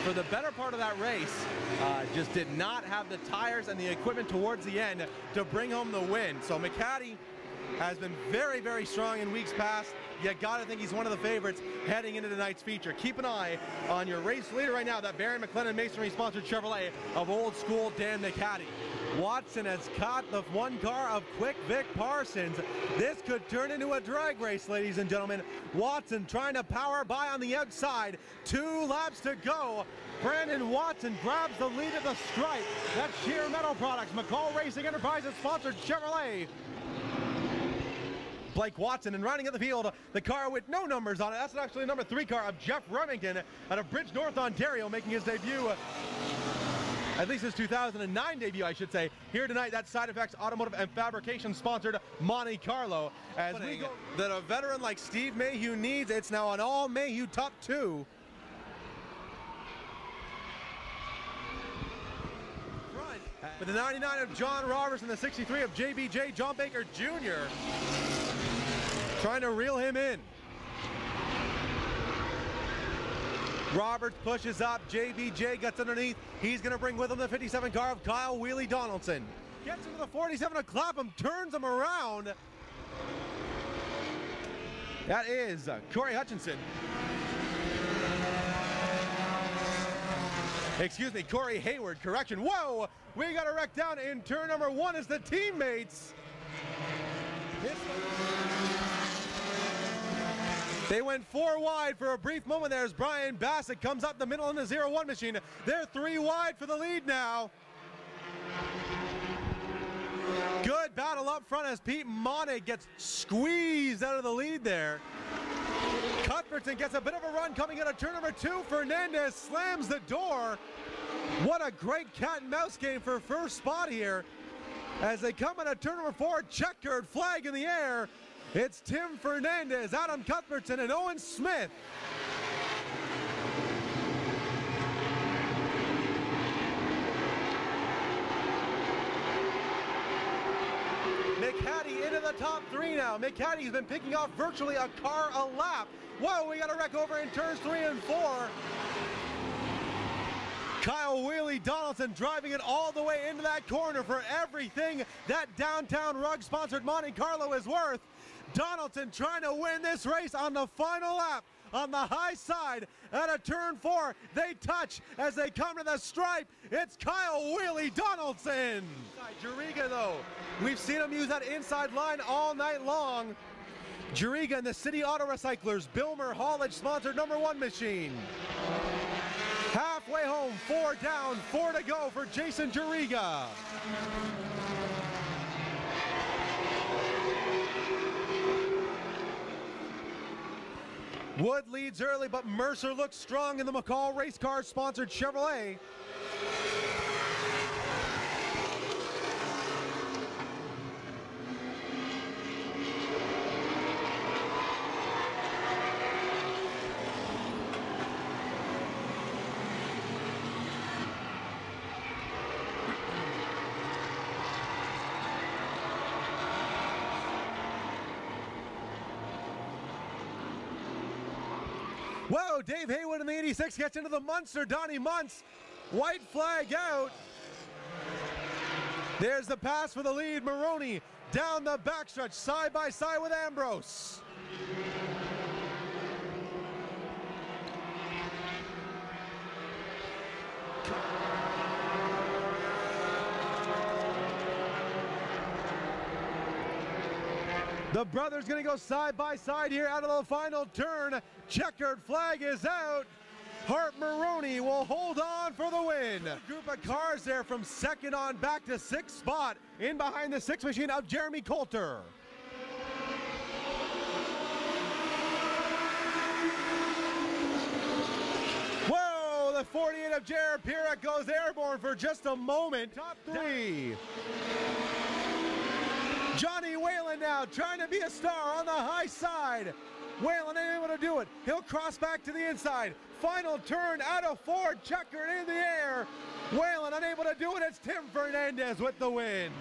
for the better part of that race, just did not have the tires and the equipment towards the end to bring home the win. So McCaddy has been very, very strong in weeks past. You gotta think he's one of the favorites heading into tonight's feature. Keep an eye on your race leader right now, that Barry McLennan Masonry sponsored Chevrolet of old school Dan McCaddy. Watson has caught the one car of Quick Vic Parsons. This could turn into a drag race, ladies and gentlemen. Watson trying to power by on the outside. 2 laps to go. Brandon Watson grabs the lead at the stripe. That's Sheer Metal Products, McCall Racing Enterprises sponsored Chevrolet. Blake Watson, and riding at the field, the car with no numbers on it. That's actually number 3 car of Jeff Remington out of Bridge North, Ontario, making his debut, at least his 2009 debut, I should say, here tonight. That's Side Effects Automotive and Fabrication sponsored Monte Carlo. As we go, that a veteran like Steve Mayhew needs, it's now an all Mayhew top 2. With the 99 of John Roberts and the 63 of JBJ John Baker Jr. trying to reel him in. Roberts pushes up, JBJ gets underneath. He's going to bring with him the 57 car of Kyle Wheelie Donaldson. Gets into the 47 of Clapham, turns him around. That is Corey Hutchinson. Excuse me, Corey Hayward, correction. Whoa, we got a wreck down in turn number 1 as the teammates. They went 4 wide for a brief moment there as Brian Bassett comes up the middle in the 0-1 machine. They're 3 wide for the lead now. Good battle up front as Pete Monig gets squeezed out of the lead there. Cuthbertson gets a bit of a run coming out of turn number 2. Fernandez slams the door. What a great cat and mouse game for first spot here. As they come out of turn number 4, checkered flag in the air. It's Tim Fernandez, Adam Cuthbertson, and Owen Smith. McCaddy into the top 3 now. McCaddy's been picking off virtually a car a lap. Whoa, we got a wreck over in turns 3 and 4. Kyle Wheelie Donaldson driving it all the way into that corner for everything that Downtown Rug sponsored Monte Carlo is worth. Donaldson trying to win this race on the final lap on the high side out of turn 4. They touch as they come to the stripe. It's Kyle Wheelie Donaldson. Juriga though, we've seen him use that inside line all night long. Juriga and the City Auto Recyclers Bilmer Haulage sponsored number 1 machine. Halfway home, 4 down, 4 to go for Jason Juriga. Wood leads early, but Mercer looks strong in the McCall Race Car sponsored Chevrolet. Whoa, Dave Haywood in the 86 gets into the Munster, Donnie Muntz. White flag out. There's the pass for the lead. Maroney down the backstretch, side by side with Ambrose. The brothers gonna go side by side here out of the final turn. Checkered flag is out. Hart Maroney will hold on for the win. Group of cars there from 2nd on back to 6th spot. In behind the 6 machine of Jeremy Coulter. Whoa, the 48 of Jared Pira goes airborne for just a moment. Top 3. Johnny Whalen now trying to be a star on the high side. Whalen ain't able to do it. He'll cross back to the inside. Final turn out of 4, checkered in the air. Whalen unable to do it. It's Tim Fernandez with the win.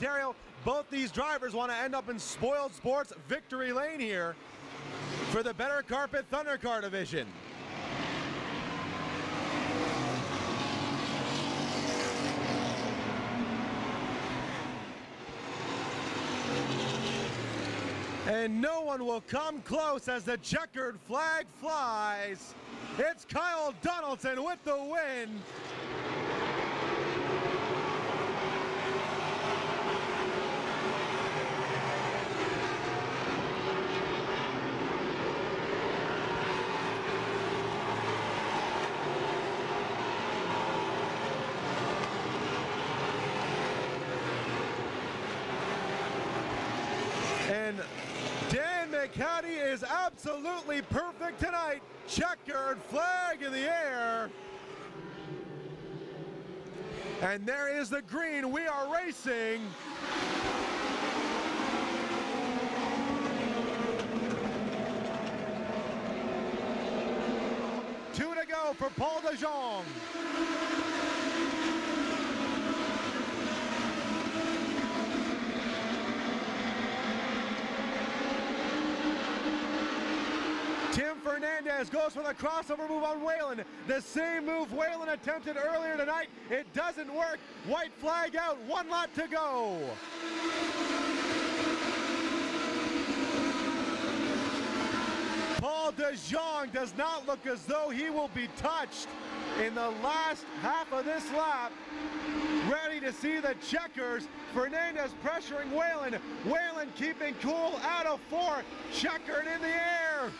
Ontario. Both these drivers want to end up in Spoiled Sports victory lane here for the Better Carpet Thundercar division. And no one will come close as the checkered flag flies. It's Kyle Donaldson with the win. And Dan McCaddy is absolutely perfect tonight. Checkered flag in the air. And there is the green. We are racing. Two to go for Paul DeJong. Tim Fernandez goes for the crossover move on Whalen. The same move Whalen attempted earlier tonight. It doesn't work. White flag out, 1 lap to go. Paul DeJong does not look as though he will be touched in the last half of this lap. Ready to see the checkers. Fernandez pressuring Whalen. Whalen keeping cool out of 4. Checkered in the air.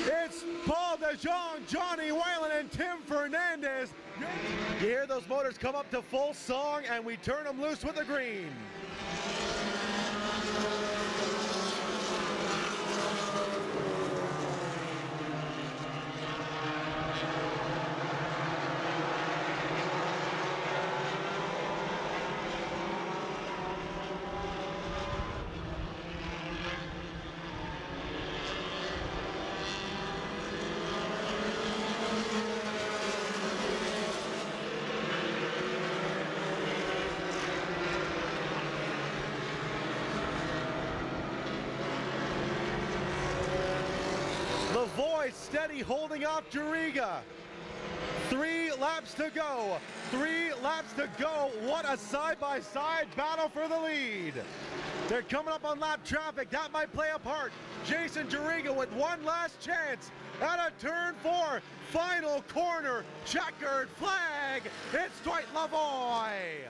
It's Paul DeJong, Johnny Whalen, and Tim Fernandez. You hear those motors come up to full song, and we turn them loose with the green. Voice steady holding off Juriga. 3 laps to go. 3 laps to go. What a side-by-side battle for the lead. They're coming up on lap traffic. That might play a part. Jason Juriga with one last chance at a turn 4. Final corner. Checkered flag. It's Dwight Lavoie.